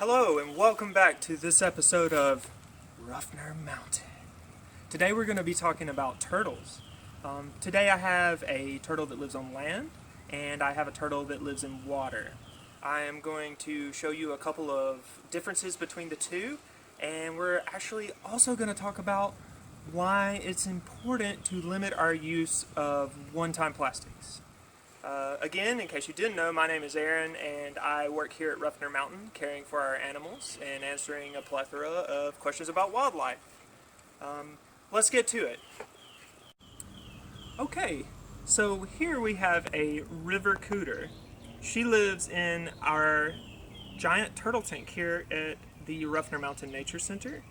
Hello and welcome back to this episode of Ruffner Mountain. Today we're going to be talking about turtles. Today I have a turtle that lives on land and I have a turtle that lives in water. I am going to show you a couple of differences between the two, and we're actually also going to talk about why it's important to limit our use of one-time plastics. Again, in case you didn't know, my name is Aaron and I work here at Ruffner Mountain caring for our animals and answering a plethora of questions about wildlife. Let's get to it. Okay, so here we have a river cooter. She lives in our giant turtle tank here at the Ruffner Mountain Nature Center.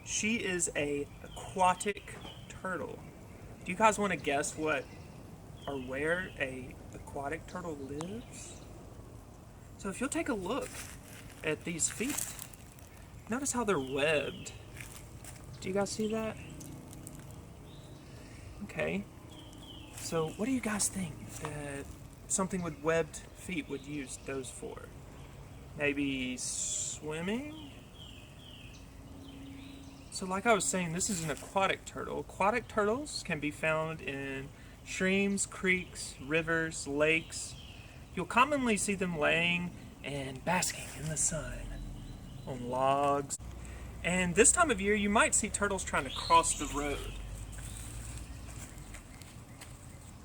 She is a aquatic turtle. Do you guys want to guess what or where a aquatic turtle lives? So if you'll take a look at these feet, notice how they're webbed. Do you guys see that? Okay. So what do you guys think that something with webbed feet would use those for? Maybe swimming? So like I was saying, this is an aquatic turtle. Aquatic turtles can be found in streams, creeks, rivers, lakes. You'll commonly see them laying and basking in the sun on logs. And this time of year, you might see turtles trying to cross the road.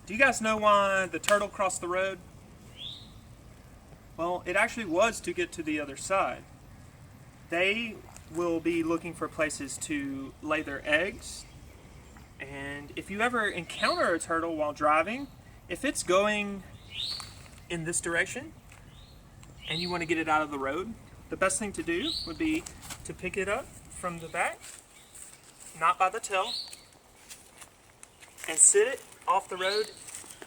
Do you guys know why the turtle crossed the road? Well, it actually was to get to the other side. They will be looking for places to lay their eggs. And if you ever encounter a turtle while driving, if it's going in this direction and you want to get it out of the road, the best thing to do would be to pick it up from the back, not by the tail, and sit it off the road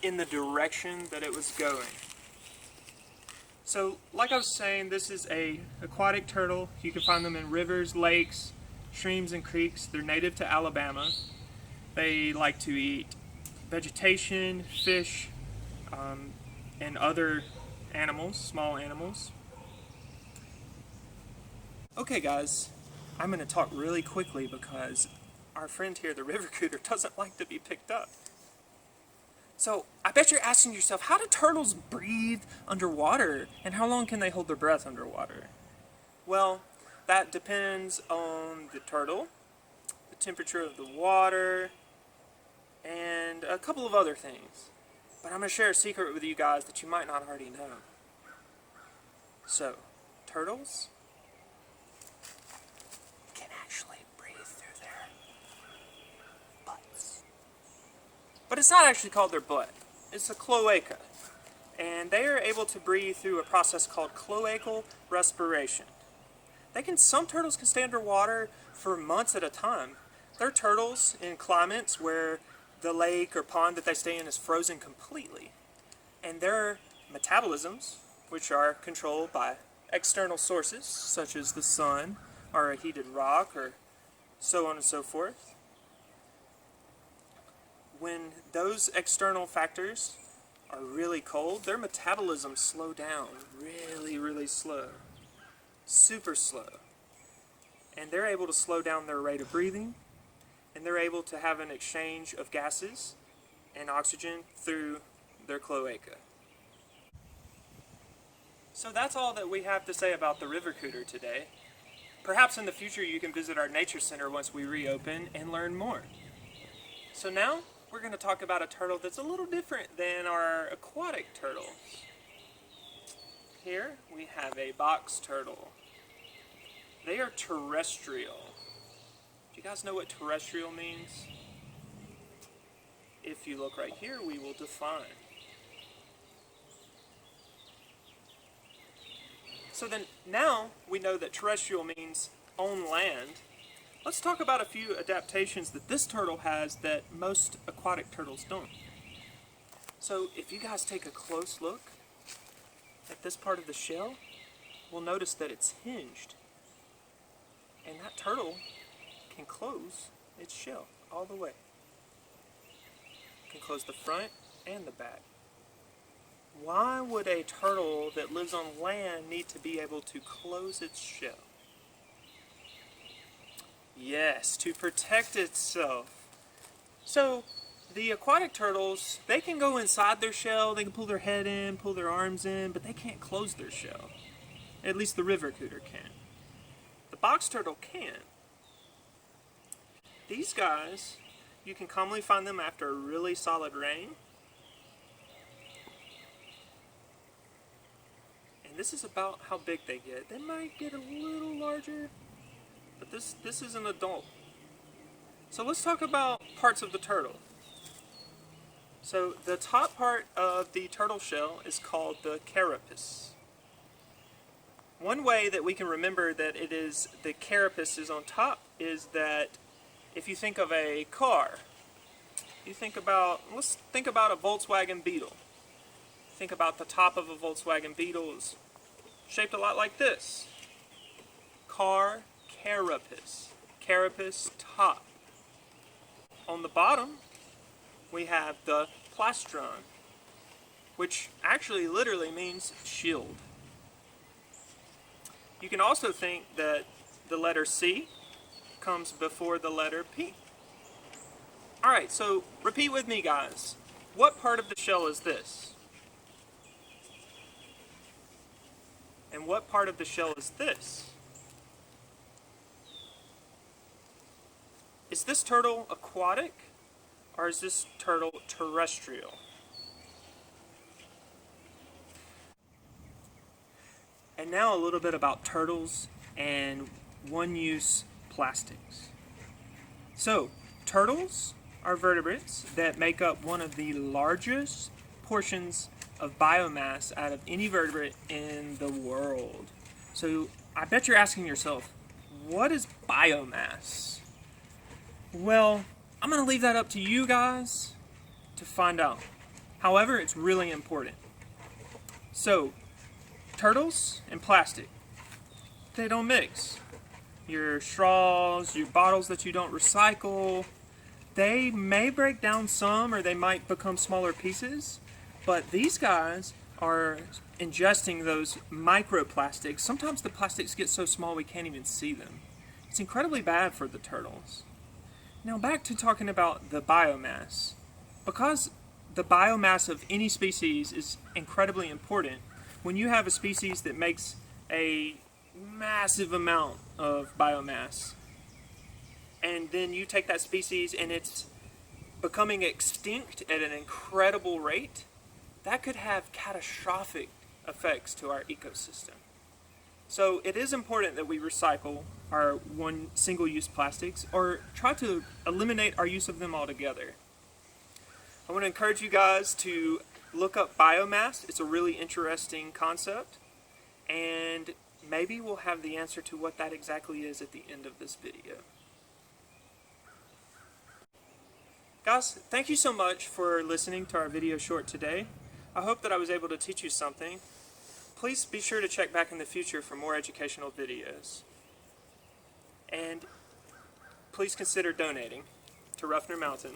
in the direction that it was going. So, like I was saying, this is a aquatic turtle. You can find them in rivers, lakes, streams, and creeks. They're native to Alabama. They like to eat vegetation, fish, and other animals, small animals. Okay guys, I'm going to talk really quickly because our friend here, the river cooter, doesn't like to be picked up. So, I bet you're asking yourself, how do turtles breathe underwater, and how long can they hold their breath underwater? Well, that depends on the turtle, the temperature of the water, and a couple of other things. But I'm going to share a secret with you guys that you might not already know. So, turtles can actually breathe through their butts. But it's not actually called their butt. It's a cloaca. And they are able to breathe through a process called cloacal respiration. Some turtles can stay underwater for months at a time. There are turtles in climates where the lake or pond that they stay in is frozen completely. And their metabolisms, which are controlled by external sources, such as the sun or a heated rock or so on and so forth, when those external factors are really cold, their metabolisms slow down really, really slow. Super slow. And they're able to slow down their rate of breathing, and they're able to have an exchange of gases and oxygen through their cloaca. So that's all that we have to say about the river cooter today. Perhaps in the future you can visit our nature center once we reopen and learn more. So now we're going to talk about a turtle that's a little different than our aquatic turtles. Here we have a box turtle. They are terrestrial. Do you guys know what terrestrial means? If you look right here, we will define. So then now we know that terrestrial means on land. Let's talk about a few adaptations that this turtle has that most aquatic turtles don't. So if you guys take a close look at this part of the shell, we'll notice that it's hinged. And that turtle can close its shell all the way. It can close the front and the back. Why would a turtle that lives on land need to be able to close its shell? Yes, to protect itself. So, the aquatic turtles, they can go inside their shell, they can pull their head in, pull their arms in, but they can't close their shell. At least the river cooter can. The box turtle can. These guys, you can commonly find them after a really solid rain. And this is about how big they get. They might get a little larger, but this is an adult. So let's talk about parts of the turtle. So the top part of the turtle shell is called the carapace. One way that we can remember that it is the carapace is on top is that if you think of a car, let's think about a Volkswagen Beetle. Think about the top of a Volkswagen Beetle is shaped a lot like this. Car carapace. Carapace top. On the bottom, we have the plastron, which actually literally means shield. You can also think that the letter C comes before the letter P. Alright, so repeat with me, guys. What part of the shell is this? And what part of the shell is this? Is this turtle aquatic or is this turtle terrestrial? And now a little bit about turtles and one-use plastics. So, turtles are vertebrates that make up one of the largest portions of biomass out of any vertebrate in the world. So, I bet you're asking yourself, what is biomass? Well, I'm going to leave that up to you guys to find out. However, it's really important. So, turtles and plastic, they don't mix. Your straws, your bottles that you don't recycle, they may break down some or they might become smaller pieces, but these guys are ingesting those microplastics. Sometimes the plastics get so small we can't even see them. It's incredibly bad for the turtles. Now back to talking about the biomass. Because the biomass of any species is incredibly important, when you have a species that makes a massive amount of biomass, and then you take that species and it's becoming extinct at an incredible rate, that could have catastrophic effects to our ecosystem. So it is important that we recycle our single-use plastics or try to eliminate our use of them altogether. I want to encourage you guys to look up biomass. It's a really interesting concept, and maybe we'll have the answer to what that exactly is at the end of this video. Guys, thank you so much for listening to our video short today. I hope that I was able to teach you something. Please be sure to check back in the future for more educational videos. And please consider donating to Ruffner Mountain.